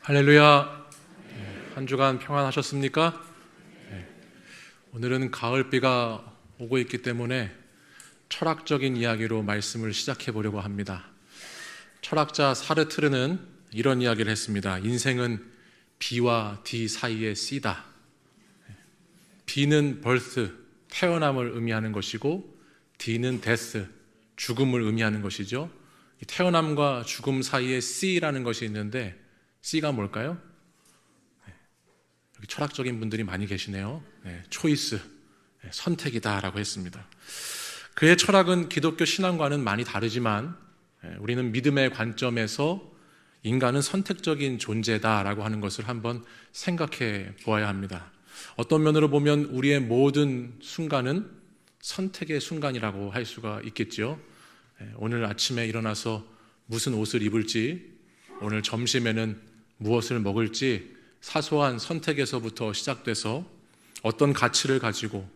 할렐루야. 한 주간 평안하셨습니까? 오늘은 가을비가 오고 있기 때문에 철학적인 이야기로 말씀을 시작해 보려고 합니다. 철학자 사르트르는 이런 이야기를 했습니다. 인생은 B와 D 사이의 C다. B는 birth, 태어남을 의미하는 것이고 D는 death, 죽음을 의미하는 것이죠. 태어남과 죽음 사이에 C라는 것이 있는데 C가 뭘까요? 여기 철학적인 분들이 많이 계시네요. 초이스, 선택이다라고 했습니다. 그의 철학은 기독교 신앙과는 많이 다르지만 우리는 믿음의 관점에서 인간은 선택적인 존재다라고 하는 것을 한번 생각해 보아야 합니다. 어떤 면으로 보면 우리의 모든 순간은 선택의 순간이라고 할 수가 있겠죠. 오늘 아침에 일어나서 무슨 옷을 입을지, 오늘 점심에는 무엇을 먹을지 사소한 선택에서부터 시작돼서 어떤 가치를 가지고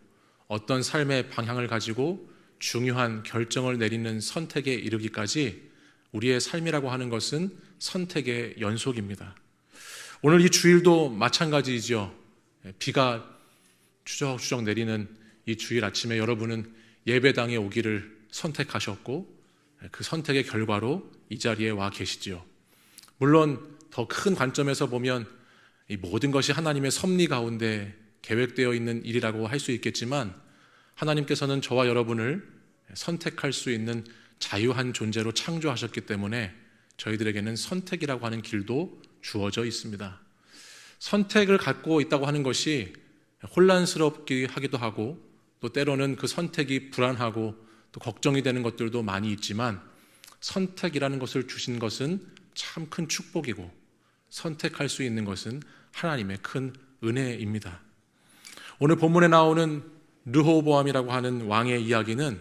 어떤 삶의 방향을 가지고 중요한 결정을 내리는 선택에 이르기까지 우리의 삶이라고 하는 것은 선택의 연속입니다. 오늘 이 주일도 마찬가지이죠. 비가 추적추적 내리는 이 주일 아침에 여러분은 예배당에 오기를 선택하셨고 그 선택의 결과로 이 자리에 와 계시지요. 물론 더 큰 관점에서 보면 이 모든 것이 하나님의 섭리 가운데 계획되어 있는 일이라고 할 수 있겠지만 하나님께서는 저와 여러분을 선택할 수 있는 자유한 존재로 창조하셨기 때문에 저희들에게는 선택이라고 하는 길도 주어져 있습니다. 선택을 갖고 있다고 하는 것이 혼란스럽게 하기도 하고 또 때로는 그 선택이 불안하고 또 걱정이 되는 것들도 많이 있지만 선택이라는 것을 주신 것은 참 큰 축복이고 선택할 수 있는 것은 하나님의 큰 은혜입니다. 오늘 본문에 나오는 르호보암이라고 하는 왕의 이야기는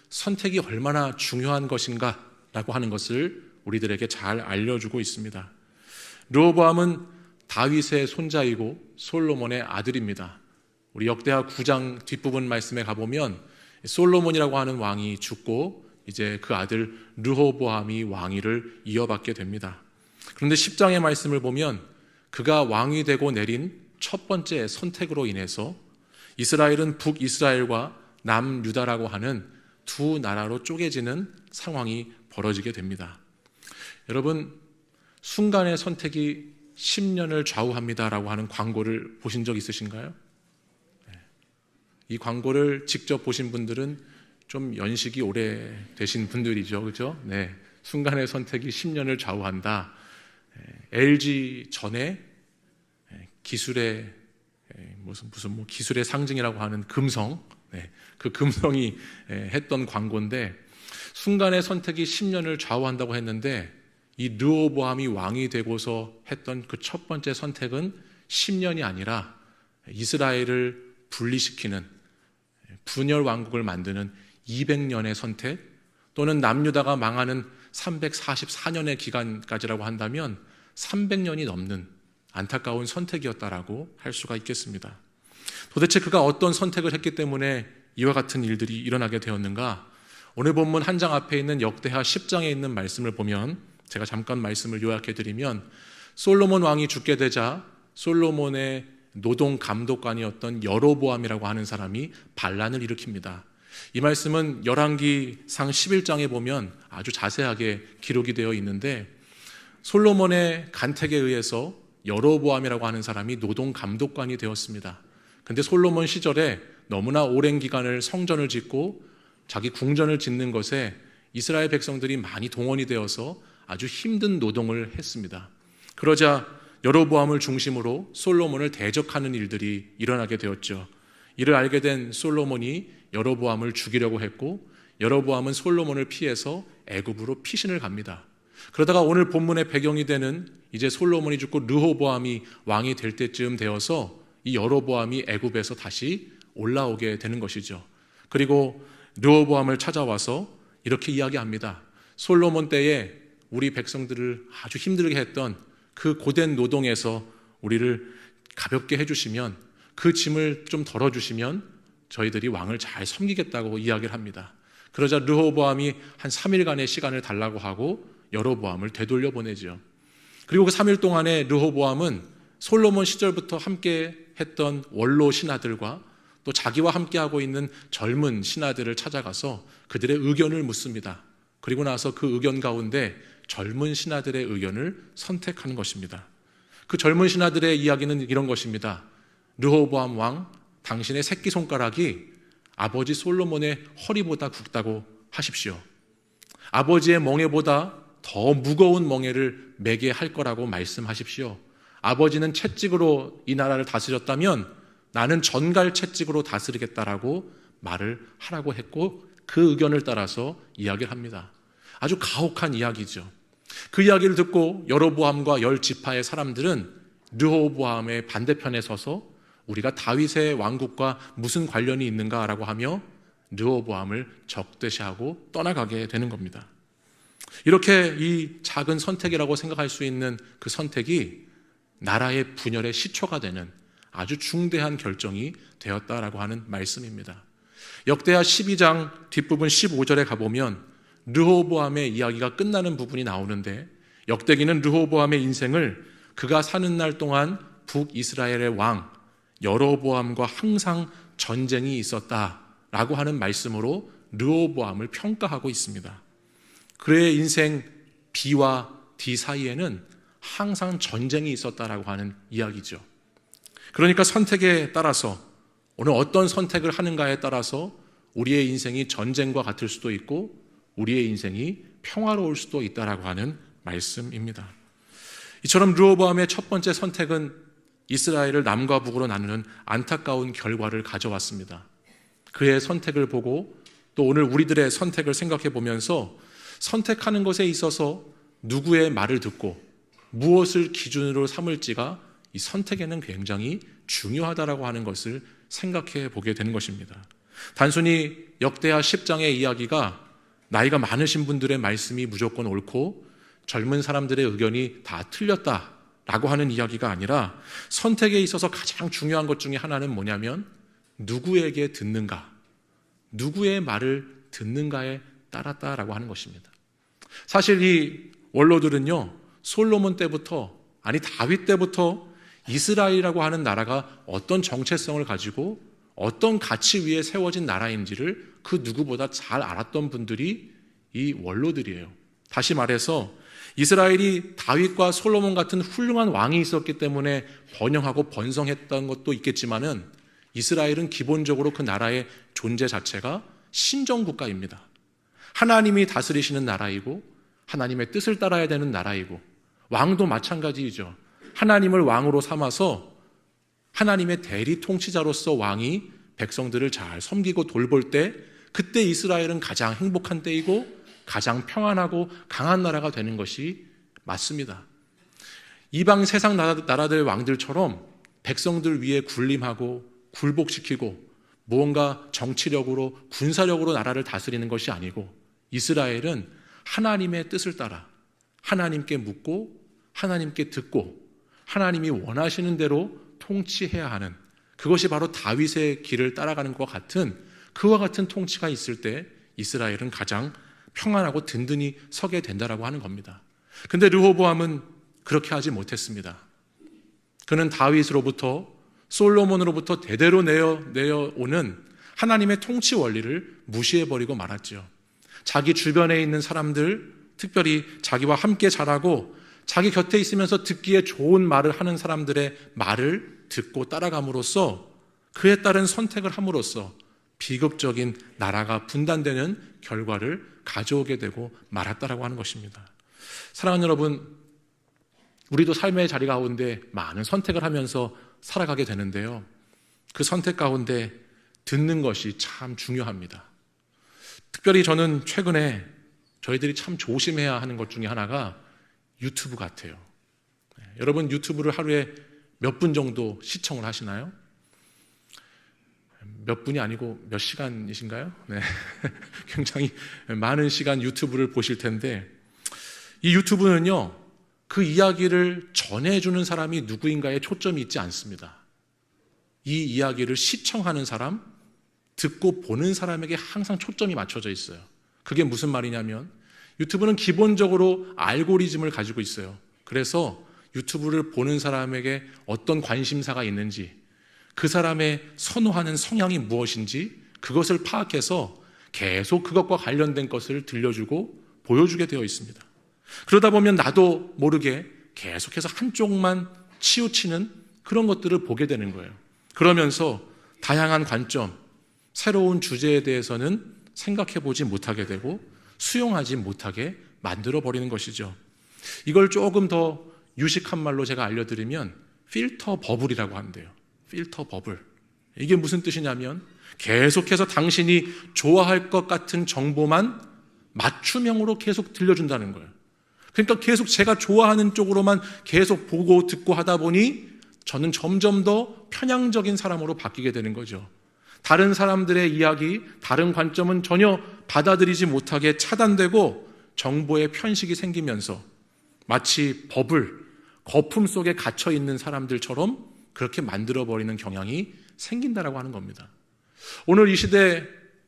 선택이 얼마나 중요한 것인가 라고 하는 것을 우리들에게 잘 알려주고 있습니다. 르호보암은 다윗의 손자이고 솔로몬의 아들입니다. 우리 역대하 9장 뒷부분 말씀에 가보면 솔로몬이라고 하는 왕이 죽고 이제 그 아들 르호보암이 왕위를 이어받게 됩니다. 그런데 10장의 말씀을 보면 그가 왕이 되고 내린 첫 번째 선택으로 인해서 이스라엘은 북이스라엘과 남유다라고 하는 두 나라로 쪼개지는 상황이 벌어지게 됩니다. 여러분, 순간의 선택이 10년을 좌우합니다라고 하는 광고를 보신 적 있으신가요? 이 광고를 직접 보신 분들은 좀 연식이 오래되신 분들이죠. 그렇죠? 네. 순간의 선택이 10년을 좌우한다. LG 전에 기술의 무슨 기술의 상징이라고 하는 금성, 그 금성이 했던 광고인데 순간의 선택이 10년을 좌우한다고 했는데 이 르호보암이 왕이 되고서 했던 그 첫 번째 선택은 10년이 아니라 이스라엘을 분리시키는 분열 왕국을 만드는 200년의 선택 또는 남유다가 망하는 344년의 기간까지라고 한다면 300년이 넘는 안타까운 선택이었다라고 할 수가 있겠습니다. 도대체 그가 어떤 선택을 했기 때문에 이와 같은 일들이 일어나게 되었는가? 오늘 본문 한 장 앞에 있는 역대하 10장에 있는 말씀을 보면 제가 잠깐 말씀을 요약해 드리면 솔로몬 왕이 죽게 되자 솔로몬의 노동 감독관이었던 여로보암이라고 하는 사람이 반란을 일으킵니다. 이 말씀은 열왕기상 11장에 보면 아주 자세하게 기록이 되어 있는데 솔로몬의 간택에 의해서 여로보암이라고 하는 사람이 노동 감독관이 되었습니다. 근데 솔로몬 시절에 너무나 오랜 기간을 성전을 짓고 자기 궁전을 짓는 것에 이스라엘 백성들이 많이 동원이 되어서 아주 힘든 노동을 했습니다. 그러자 여로보암을 중심으로 솔로몬을 대적하는 일들이 일어나게 되었죠. 이를 알게 된 솔로몬이 여로보암을 죽이려고 했고 여로보암은 솔로몬을 피해서 애굽으로 피신을 갑니다. 그러다가 오늘 본문의 배경이 되는 이제 솔로몬이 죽고 르호보암이 왕이 될 때쯤 되어서 이 여로보암이 애굽에서 다시 올라오게 되는 것이죠. 그리고 르호보암을 찾아와서 이렇게 이야기합니다. 솔로몬 때에 우리 백성들을 아주 힘들게 했던 그 고된 노동에서 우리를 가볍게 해주시면 그 짐을 좀 덜어주시면 저희들이 왕을 잘 섬기겠다고 이야기를 합니다. 그러자 르호보암이 한 3일간의 시간을 달라고 하고 여로보암을 되돌려 보내죠. 그리고 그 3일 동안에 르호보암은 솔로몬 시절부터 함께 했던 원로 신하들과 또 자기와 함께하고 있는 젊은 신하들을 찾아가서 그들의 의견을 묻습니다. 그리고 나서 그 의견 가운데 젊은 신하들의 의견을 선택하는 것입니다. 그 젊은 신하들의 이야기는 이런 것입니다. 르호보암 왕, 당신의 새끼손가락이 아버지 솔로몬의 허리보다 굵다고 하십시오. 아버지의 멍에보다 더 무거운 멍에를 매게 할 거라고 말씀하십시오. 아버지는 채찍으로 이 나라를 다스렸다면 나는 전갈 채찍으로 다스리겠다라고 말을 하라고 했고 그 의견을 따라서 이야기를 합니다. 아주 가혹한 이야기죠. 그 이야기를 듣고 여로보암과 열 지파의 사람들은 르호보암의 반대편에 서서 우리가 다윗의 왕국과 무슨 관련이 있는가라고 하며 르호보암을 적대시하고 떠나가게 되는 겁니다. 이렇게 이 작은 선택이라고 생각할 수 있는 그 선택이 나라의 분열의 시초가 되는 아주 중대한 결정이 되었다라고 하는 말씀입니다. 역대하 12장 뒷부분 15절에 가보면 르호보암의 이야기가 끝나는 부분이 나오는데 역대기는 르호보암의 인생을 그가 사는 날 동안 북이스라엘의 왕 여로보암과 항상 전쟁이 있었다라고 하는 말씀으로 르호보암을 평가하고 있습니다. 그의 인생 B와 D 사이에는 항상 전쟁이 있었다라고 하는 이야기죠. 그러니까 선택에 따라서 오늘 어떤 선택을 하는가에 따라서 우리의 인생이 전쟁과 같을 수도 있고 우리의 인생이 평화로울 수도 있다라고 하는 말씀입니다. 이처럼 르호보암의 첫 번째 선택은 이스라엘을 남과 북으로 나누는 안타까운 결과를 가져왔습니다. 그의 선택을 보고 또 오늘 우리들의 선택을 생각해 보면서 선택하는 것에 있어서 누구의 말을 듣고 무엇을 기준으로 삼을지가 이 선택에는 굉장히 중요하다라고 하는 것을 생각해 보게 되는 것입니다. 단순히 역대하 10장의 이야기가 나이가 많으신 분들의 말씀이 무조건 옳고 젊은 사람들의 의견이 다 틀렸다라고 하는 이야기가 아니라 선택에 있어서 가장 중요한 것 중에 하나는 뭐냐면 누구에게 듣는가, 누구의 말을 듣는가에 따랐다라고 하는 것입니다. 사실 이 원로들은요, 솔로몬 때부터, 아니 다윗 때부터 이스라엘이라고 하는 나라가 어떤 정체성을 가지고 어떤 가치 위에 세워진 나라인지를 그 누구보다 잘 알았던 분들이 이 원로들이에요. 다시 말해서 이스라엘이 다윗과 솔로몬 같은 훌륭한 왕이 있었기 때문에 번영하고 번성했던 것도 있겠지만은 이스라엘은 기본적으로 그 나라의 존재 자체가 신정국가입니다. 하나님이 다스리시는 나라이고 하나님의 뜻을 따라야 되는 나라이고 왕도 마찬가지이죠. 하나님을 왕으로 삼아서 하나님의 대리 통치자로서 왕이 백성들을 잘 섬기고 돌볼 때 그때 이스라엘은 가장 행복한 때이고 가장 평안하고 강한 나라가 되는 것이 맞습니다. 이방 세상 나라들 왕들처럼 백성들 위에 군림하고 굴복시키고 무언가 정치력으로 군사력으로 나라를 다스리는 것이 아니고 이스라엘은 하나님의 뜻을 따라 하나님께 묻고 하나님께 듣고 하나님이 원하시는 대로 통치해야 하는 그것이 바로 다윗의 길을 따라가는 것 같은 그와 같은 통치가 있을 때 이스라엘은 가장 평안하고 든든히 서게 된다라고 하는 겁니다. 근데 르호보암은 그렇게 하지 못했습니다. 그는 다윗으로부터 솔로몬으로부터 대대로 내어오는 하나님의 통치 원리를 무시해버리고 말았죠. 자기 주변에 있는 사람들, 특별히 자기와 함께 자라고 자기 곁에 있으면서 듣기에 좋은 말을 하는 사람들의 말을 듣고 따라감으로써 그에 따른 선택을 함으로써 비극적인 나라가 분단되는 결과를 가져오게 되고 말았다라고 하는 것입니다. 사랑하는 여러분, 우리도 삶의 자리 가운데 많은 선택을 하면서 살아가게 되는데요. 그 선택 가운데 듣는 것이 참 중요합니다. 특별히 저는 최근에 저희들이 참 조심해야 하는 것 중에 하나가 유튜브 같아요. 여러분 유튜브를 하루에 몇 분 정도 시청을 하시나요? 몇 분이 아니고 몇 시간이신가요? 네. 굉장히 많은 시간 유튜브를 보실 텐데 이 유튜브는요, 그 이야기를 전해주는 사람이 누구인가에 초점이 있지 않습니다. 이 이야기를 시청하는 사람, 듣고 보는 사람에게 항상 초점이 맞춰져 있어요. 그게 무슨 말이냐면 유튜브는 기본적으로 알고리즘을 가지고 있어요. 그래서 유튜브를 보는 사람에게 어떤 관심사가 있는지, 그 사람의 선호하는 성향이 무엇인지 그것을 파악해서 계속 그것과 관련된 것을 들려주고 보여주게 되어 있습니다. 그러다 보면 나도 모르게 계속해서 한쪽만 치우치는 그런 것들을 보게 되는 거예요. 그러면서 다양한 관점, 새로운 주제에 대해서는 생각해 보지 못하게 되고 수용하지 못하게 만들어버리는 것이죠. 이걸 조금 더 유식한 말로 제가 알려드리면 필터 버블이라고 하는데요. 필터 버블. 이게 무슨 뜻이냐면 계속해서 당신이 좋아할 것 같은 정보만 맞춤형으로 계속 들려준다는 거예요. 그러니까 계속 제가 좋아하는 쪽으로만 계속 보고 듣고 하다 보니 저는 점점 더 편향적인 사람으로 바뀌게 되는 거죠. 다른 사람들의 이야기, 다른 관점은 전혀 받아들이지 못하게 차단되고 정보의 편식이 생기면서 마치 버블, 거품 속에 갇혀 있는 사람들처럼 그렇게 만들어버리는 경향이 생긴다라고 하는 겁니다. 오늘 이 시대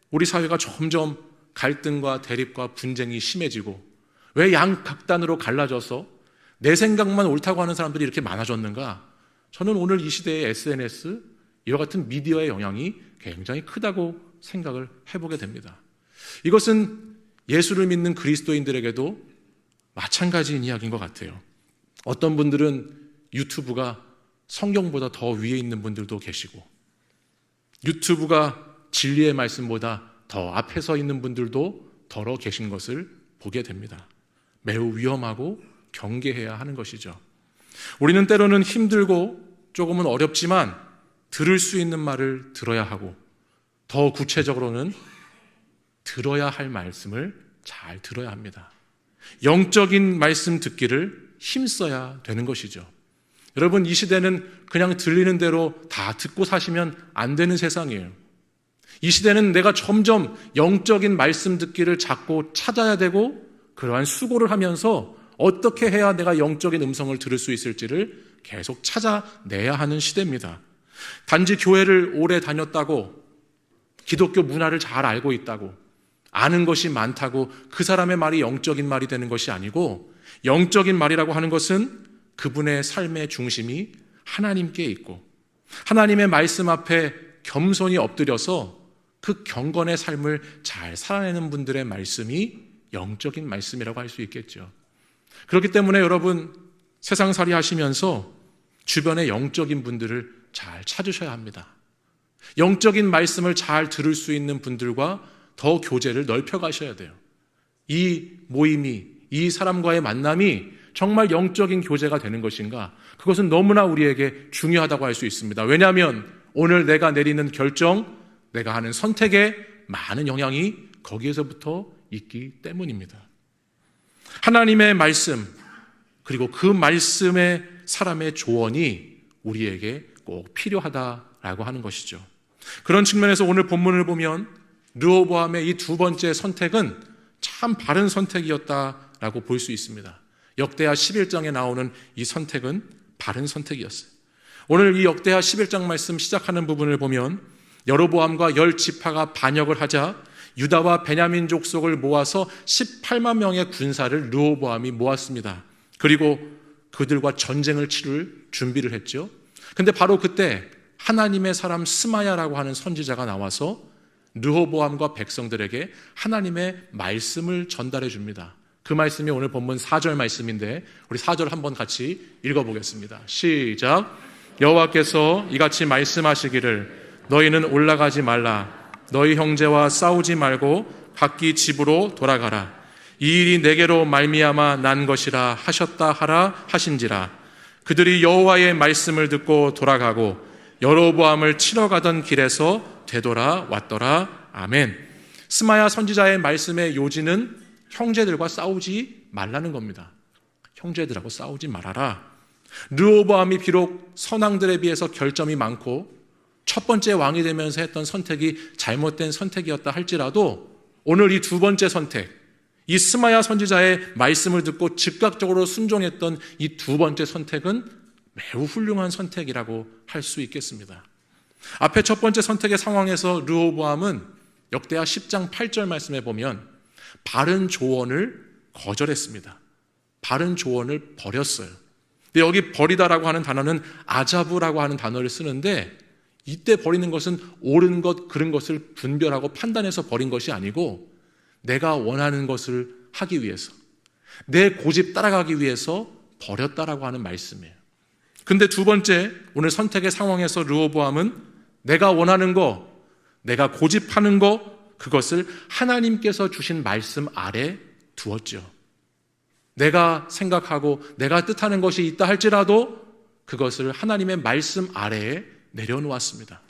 우리 사회가 점점 갈등과 대립과 분쟁이 심해지고 왜 양극단으로 갈라져서 내 생각만 옳다고 하는 사람들이 이렇게 많아졌는가? 저는 오늘 이 시대의 SNS, 이와 같은 미디어의 영향이 굉장히 크다고 생각을 해보게 됩니다. 이것은 예수를 믿는 그리스도인들에게도 마찬가지인 이야기인 것 같아요. 어떤 분들은 유튜브가 성경보다 더 위에 있는 분들도 계시고 유튜브가 진리의 말씀보다 더 앞에 서 있는 분들도 더러 계신 것을 보게 됩니다. 매우 위험하고 경계해야 하는 것이죠. 우리는 때로는 힘들고 조금은 어렵지만 들을 수 있는 말을 들어야 하고 더 구체적으로는 들어야 할 말씀을 잘 들어야 합니다. 영적인 말씀 듣기를 힘써야 되는 것이죠. 여러분, 이 시대는 그냥 들리는 대로 다 듣고 사시면 안 되는 세상이에요. 이 시대는 내가 점점 영적인 말씀 듣기를 자꾸 찾아야 되고 그러한 수고를 하면서 어떻게 해야 내가 영적인 음성을 들을 수 있을지를 계속 찾아내야 하는 시대입니다. 단지 교회를 오래 다녔다고 기독교 문화를 잘 알고 있다고 아는 것이 많다고 그 사람의 말이 영적인 말이 되는 것이 아니고 영적인 말이라고 하는 것은 그분의 삶의 중심이 하나님께 있고 하나님의 말씀 앞에 겸손히 엎드려서 그 경건의 삶을 잘 살아내는 분들의 말씀이 영적인 말씀이라고 할 수 있겠죠. 그렇기 때문에 여러분 세상살이 하시면서 주변의 영적인 분들을 잘 찾으셔야 합니다. 영적인 말씀을 잘 들을 수 있는 분들과 더 교제를 넓혀가셔야 돼요. 이 모임이, 이 사람과의 만남이 정말 영적인 교제가 되는 것인가? 그것은 너무나 우리에게 중요하다고 할 수 있습니다. 왜냐하면 오늘 내가 내리는 결정, 내가 하는 선택에 많은 영향이 거기에서부터 있기 때문입니다. 하나님의 말씀, 그리고 그 말씀의 사람의 조언이 우리에게 꼭 필요하다라고 하는 것이죠. 그런 측면에서 오늘 본문을 보면 르호보암의 이 두 번째 선택은 참 바른 선택이었다라고 볼 수 있습니다. 역대하 11장에 나오는 이 선택은 바른 선택이었어요. 오늘 이 역대하 11장 말씀 시작하는 부분을 보면 여로보암과 10지파가 반역을 하자 유다와 베냐민 족속을 모아서 18만 명의 군사를 르호보암이 모았습니다. 그리고 그들과 전쟁을 치를 준비를 했죠. 근데 바로 그때 하나님의 사람 스마야라고 하는 선지자가 나와서 르호보암과 백성들에게 하나님의 말씀을 전달해 줍니다. 그 말씀이 오늘 본문 4절 말씀인데 우리 4절 한번 같이 읽어보겠습니다. 시작. 여호와께서 이같이 말씀하시기를 너희는 올라가지 말라. 너희 형제와 싸우지 말고 각기 집으로 돌아가라. 이 일이 내게로 말미암아 난 것이라 하셨다 하라 하신지라. 그들이 여호와의 말씀을 듣고 돌아가고 여로보암을 치러 가던 길에서 되돌아왔더라. 아멘. 스마야 선지자의 말씀의 요지는 형제들과 싸우지 말라는 겁니다. 형제들하고 싸우지 말아라. 르호보암이 비록 선왕들에 비해서 결점이 많고 첫 번째 왕이 되면서 했던 선택이 잘못된 선택이었다 할지라도 오늘 이 두 번째 선택, 이 스마야 선지자의 말씀을 듣고 즉각적으로 순종했던 이 두 번째 선택은 매우 훌륭한 선택이라고 할 수 있겠습니다. 앞에 첫 번째 선택의 상황에서 르호보암은 역대하 10장 8절 말씀에 보면 바른 조언을 거절했습니다. 바른 조언을 버렸어요. 근데 여기 버리다라고 하는 단어는 아자부라고 하는 단어를 쓰는데, 이때 버리는 것은 옳은 것, 그른 것을 분별하고 판단해서 버린 것이 아니고 내가 원하는 것을 하기 위해서, 내 고집 따라가기 위해서 버렸다라고 하는 말씀이에요. 근데 두 번째, 오늘 선택의 상황에서 르호보암은 내가 원하는 거, 내가 고집하는 거, 그것을 하나님께서 주신 말씀 아래 두었죠. 내가 생각하고 내가 뜻하는 것이 있다 할지라도 그것을 하나님의 말씀 아래에 내려놓았습니다.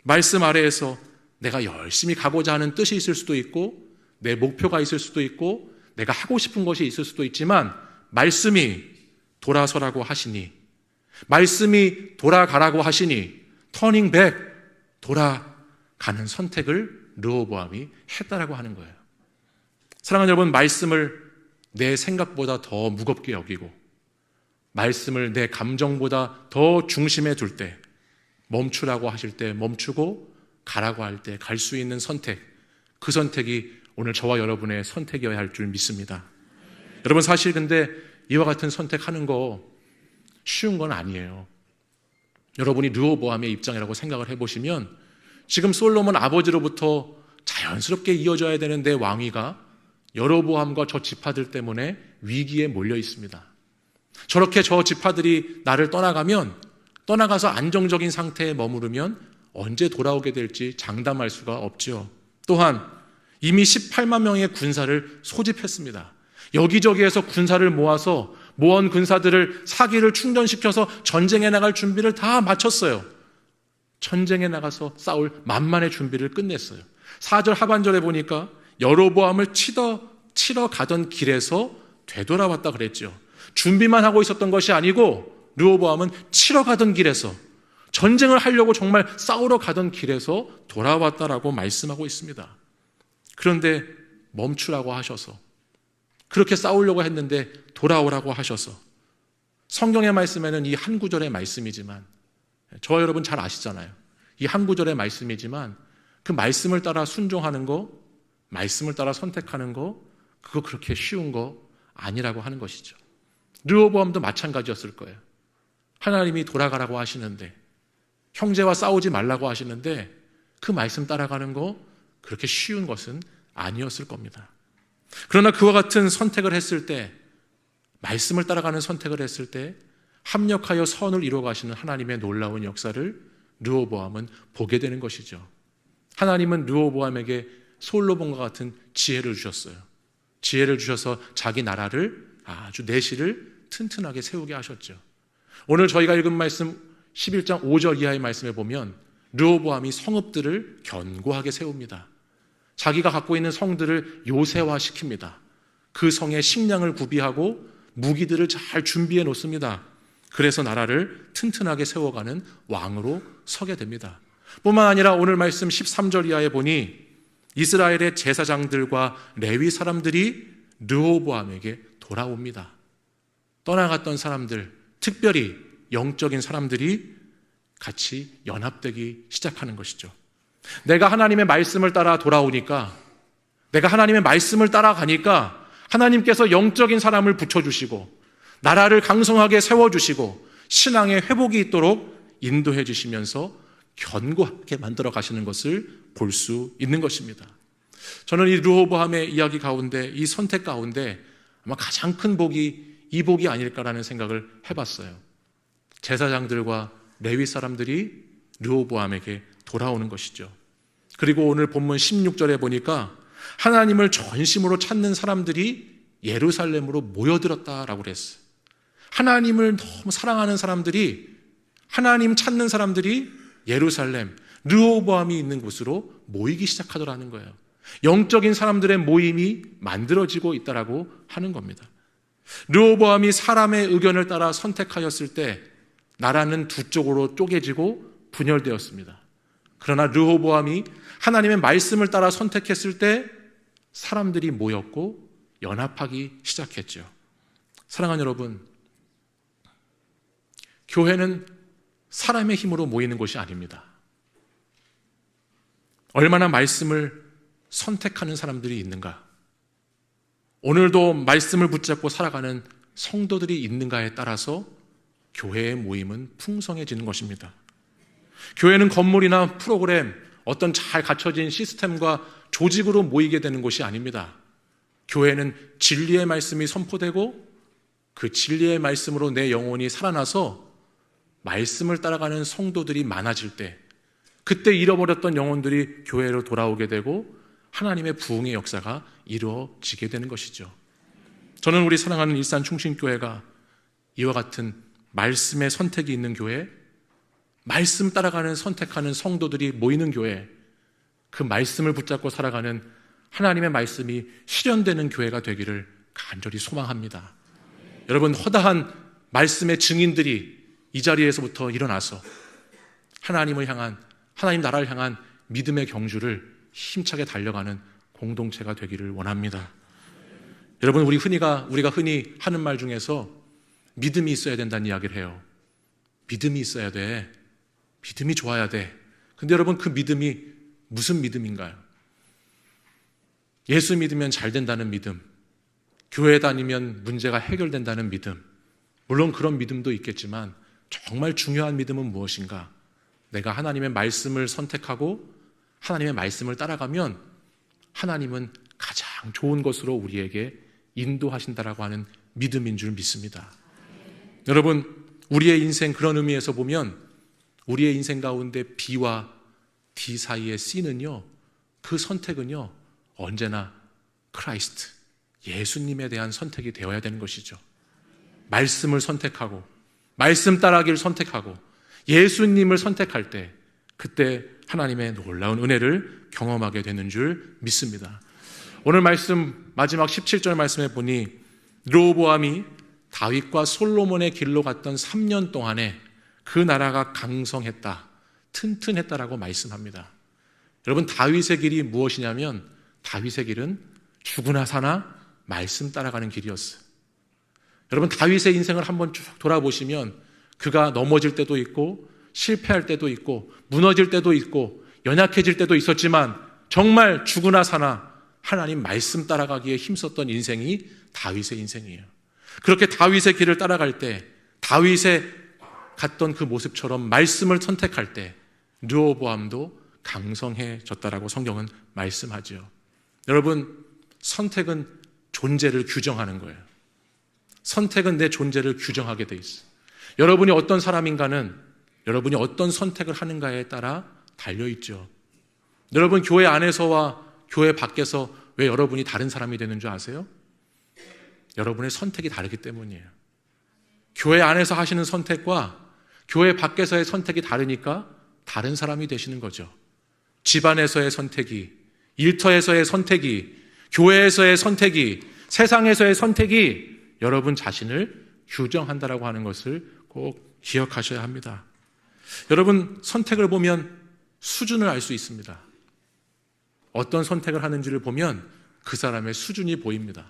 말씀 아래에서 내가 열심히 가고자 하는 뜻이 있을 수도 있고, 내 목표가 있을 수도 있고, 내가 하고 싶은 것이 있을 수도 있지만, 말씀이 돌아서라고 하시니, 말씀이 돌아가라고 하시니, 터닝 백, 돌아가는 선택을 르호보암이 했다라고 하는 거예요. 사랑하는 여러분, 말씀을 내 생각보다 더 무겁게 여기고, 말씀을 내 감정보다 더 중심에 둘 때, 멈추라고 하실 때 멈추고, 가라고 할 때 갈 수 있는 선택, 그 선택이 오늘 저와 여러분의 선택이어야 할 줄 믿습니다. 여러분, 사실 근데 이와 같은 선택하는 거 쉬운 건 아니에요. 여러분이 르호보암의 입장이라고 생각을 해보시면, 지금 솔로몬 아버지로부터 자연스럽게 이어져야 되는 내 왕위가 여로보암과 저 지파들 때문에 위기에 몰려 있습니다. 저렇게 저 지파들이 나를 떠나가서 안정적인 상태에 머무르면 언제 돌아오게 될지 장담할 수가 없죠. 또한 이미 18만 명의 군사를 소집했습니다. 여기저기에서 군사를 모아서 모은 군사들을 사기를 충전시켜서 전쟁에 나갈 준비를 다 마쳤어요. 전쟁에 나가서 싸울 만만의 준비를 끝냈어요. 4절 하반절에 보니까 여로보암을 치러 가던 길에서 되돌아왔다 그랬죠. 준비만 하고 있었던 것이 아니고 르호보암은 치러 가던 길에서, 전쟁을 하려고 정말 싸우러 가던 길에서 돌아왔다라고 말씀하고 있습니다. 그런데 멈추라고 하셔서, 그렇게 싸우려고 했는데 돌아오라고 하셔서, 성경의 말씀에는 이 한 구절의 말씀이지만, 저와 여러분 잘 아시잖아요. 이 한 구절의 말씀이지만 그 말씀을 따라 순종하는 거, 말씀을 따라 선택하는 거, 그거 그렇게 쉬운 거 아니라고 하는 것이죠. 르호보암도 마찬가지였을 거예요. 하나님이 돌아가라고 하시는데, 형제와 싸우지 말라고 하시는데 그 말씀 따라가는 거 그렇게 쉬운 것은 아니었을 겁니다. 그러나 그와 같은 선택을 했을 때, 말씀을 따라가는 선택을 했을 때 합력하여 선을 이루어 가시는 하나님의 놀라운 역사를 르호보암은 보게 되는 것이죠. 하나님은 르호보암에게 솔로몬과 같은 지혜를 주셨어요. 지혜를 주셔서 자기 나라를, 아주 내실을 튼튼하게 세우게 하셨죠. 오늘 저희가 읽은 말씀 11장 5절 이하의 말씀에 보면 르호보암이 성읍들을 견고하게 세웁니다. 자기가 갖고 있는 성들을 요새화시킵니다. 그 성에 식량을 구비하고 무기들을 잘 준비해 놓습니다. 그래서 나라를 튼튼하게 세워가는 왕으로 서게 됩니다. 뿐만 아니라 오늘 말씀 13절 이하에 보니 이스라엘의 제사장들과 레위 사람들이 르호보암에게 돌아옵니다. 떠나갔던 사람들, 특별히 영적인 사람들이 같이 연합되기 시작하는 것이죠. 내가 하나님의 말씀을 따라 돌아오니까, 내가 하나님의 말씀을 따라가니까 하나님께서 영적인 사람을 붙여주시고 나라를 강성하게 세워주시고 신앙의 회복이 있도록 인도해 주시면서 견고하게 만들어 가시는 것을 볼 수 있는 것입니다. 저는 이 르호보암의 이야기 가운데, 이 선택 가운데 아마 가장 큰 복이 이 복이 아닐까라는 생각을 해봤어요. 제사장들과 레위 사람들이 르호보암에게 돌아오는 것이죠. 그리고 오늘 본문 16절에 보니까 하나님을 전심으로 찾는 사람들이 예루살렘으로 모여들었다라고 그랬어요. 하나님을 너무 사랑하는 사람들이, 하나님 찾는 사람들이 예루살렘, 르호보암이 있는 곳으로 모이기 시작하더라는 거예요. 영적인 사람들의 모임이 만들어지고 있다라고 하는 겁니다. 르호보암이 사람의 의견을 따라 선택하였을 때 나라는 두 쪽으로 쪼개지고 분열되었습니다. 그러나 르호보암이 하나님의 말씀을 따라 선택했을 때 사람들이 모였고 연합하기 시작했죠. 사랑하는 여러분, 교회는 사람의 힘으로 모이는 곳이 아닙니다. 얼마나 말씀을 선택하는 사람들이 있는가? 오늘도 말씀을 붙잡고 살아가는 성도들이 있는가에 따라서 교회의 모임은 풍성해지는 것입니다. 교회는 건물이나 프로그램, 어떤 잘 갖춰진 시스템과 조직으로 모이게 되는 곳이 아닙니다. 교회는 진리의 말씀이 선포되고 그 진리의 말씀으로 내 영혼이 살아나서 말씀을 따라가는 성도들이 많아질 때, 그때 잃어버렸던 영혼들이 교회로 돌아오게 되고 하나님의 부흥의 역사가 이루어지게 되는 것이죠. 저는 우리 사랑하는 일산 충신교회가 이와 같은 말씀의 선택이 있는 교회, 말씀 따라가는 선택하는 성도들이 모이는 교회, 그 말씀을 붙잡고 살아가는 하나님의 말씀이 실현되는 교회가 되기를 간절히 소망합니다. 여러분, 허다한 말씀의 증인들이 이 자리에서부터 일어나서 하나님을 향한, 하나님 나라를 향한 믿음의 경주를 힘차게 달려가는 공동체가 되기를 원합니다. 여러분, 우리가 흔히 하는 말 중에서 믿음이 있어야 된다는 이야기를 해요. 믿음이 있어야 돼. 믿음이 좋아야 돼. 근데 여러분, 그 믿음이 무슨 믿음인가요? 예수 믿으면 잘 된다는 믿음, 교회 다니면 문제가 해결된다는 믿음, 물론 그런 믿음도 있겠지만 정말 중요한 믿음은 무엇인가? 내가 하나님의 말씀을 선택하고 하나님의 말씀을 따라가면 하나님은 가장 좋은 것으로 우리에게 인도하신다라고 하는 믿음인 줄 믿습니다. 여러분, 우리의 인생, 그런 의미에서 보면 우리의 인생 가운데 B와 D 사이의 C는요, 그 선택은요, 언제나 크라이스트, 예수님에 대한 선택이 되어야 되는 것이죠. 말씀을 선택하고 말씀 따라가기를 선택하고 예수님을 선택할 때, 그때 하나님의 놀라운 은혜를 경험하게 되는 줄 믿습니다. 오늘 말씀 마지막 17절 말씀에 보니 르호보암이 다윗과 솔로몬의 길로 갔던 3년 동안에 그 나라가 강성했다, 튼튼했다라고 말씀합니다. 여러분, 다윗의 길이 무엇이냐면 다윗의 길은 죽으나 사나 말씀 따라가는 길이었어요. 여러분, 다윗의 인생을 한번 쭉 돌아보시면 그가 넘어질 때도 있고 실패할 때도 있고 무너질 때도 있고 연약해질 때도 있었지만 정말 죽으나 사나 하나님 말씀 따라가기에 힘썼던 인생이 다윗의 인생이에요. 그렇게 다윗의 길을 따라갈 때, 다윗의 갔던 그 모습처럼 말씀을 선택할 때 르호보암도 강성해졌다라고 성경은 말씀하죠. 여러분, 선택은 존재를 규정하는 거예요. 선택은 내 존재를 규정하게 돼 있어요. 여러분이 어떤 사람인가는 여러분이 어떤 선택을 하는가에 따라 달려있죠. 여러분, 교회 안에서와 교회 밖에서 왜 여러분이 다른 사람이 되는 줄 아세요? 여러분의 선택이 다르기 때문이에요. 교회 안에서 하시는 선택과 교회 밖에서의 선택이 다르니까 다른 사람이 되시는 거죠. 집안에서의 선택이, 일터에서의 선택이, 교회에서의 선택이, 세상에서의 선택이 여러분 자신을 규정한다라고 하는 것을 꼭 기억하셔야 합니다. 여러분, 선택을 보면 수준을 알 수 있습니다. 어떤 선택을 하는지를 보면 그 사람의 수준이 보입니다.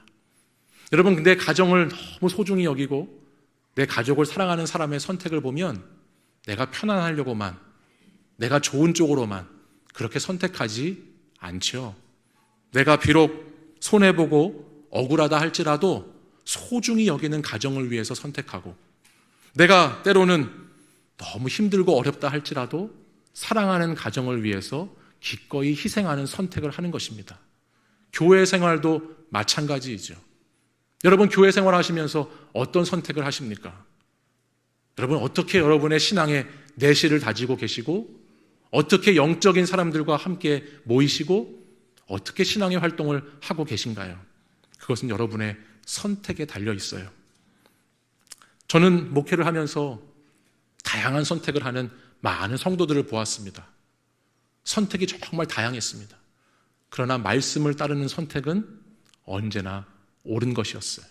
여러분, 내 가정을 너무 소중히 여기고 내 가족을 사랑하는 사람의 선택을 보면 내가 편안하려고만, 내가 좋은 쪽으로만 그렇게 선택하지 않죠. 내가 비록 손해보고 억울하다 할지라도 소중히 여기는 가정을 위해서 선택하고, 내가 때로는 너무 힘들고 어렵다 할지라도 사랑하는 가정을 위해서 기꺼이 희생하는 선택을 하는 것입니다. 교회 생활도 마찬가지이죠. 여러분, 교회 생활 하시면서 어떤 선택을 하십니까? 여러분, 어떻게 여러분의 신앙의 내실을 다지고 계시고, 어떻게 영적인 사람들과 함께 모이시고, 어떻게 신앙의 활동을 하고 계신가요? 그것은 여러분의 선택에 달려 있어요. 저는 목회를 하면서 다양한 선택을 하는 많은 성도들을 보았습니다. 선택이 정말 다양했습니다. 그러나 말씀을 따르는 선택은 언제나 옳은 것이었어요.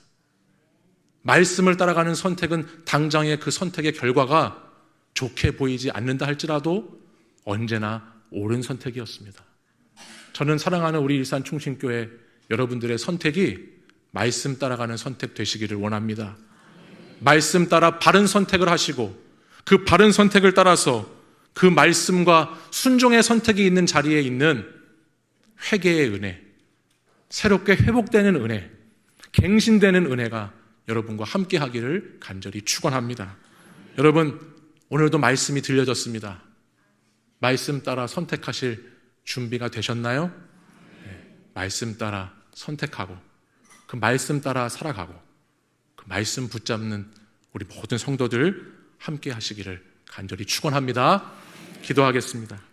말씀을 따라가는 선택은 당장의 그 선택의 결과가 좋게 보이지 않는다 할지라도 언제나 옳은 선택이었습니다. 저는 사랑하는 우리 일산 충신교회 여러분들의 선택이 말씀 따라가는 선택 되시기를 원합니다. 말씀 따라 바른 선택을 하시고 그 바른 선택을 따라서 그 말씀과 순종의 선택이 있는 자리에 있는 회개의 은혜, 새롭게 회복되는 은혜, 갱신되는 은혜가 여러분과 함께 하기를 간절히 축원합니다. 여러분, 오늘도 말씀이 들려졌습니다. 말씀 따라 선택하실 준비가 되셨나요? 네, 말씀 따라 선택하고 그 말씀 따라 살아가고 그 말씀 붙잡는 우리 모든 성도들 함께 하시기를 간절히 축원합니다. 기도하겠습니다.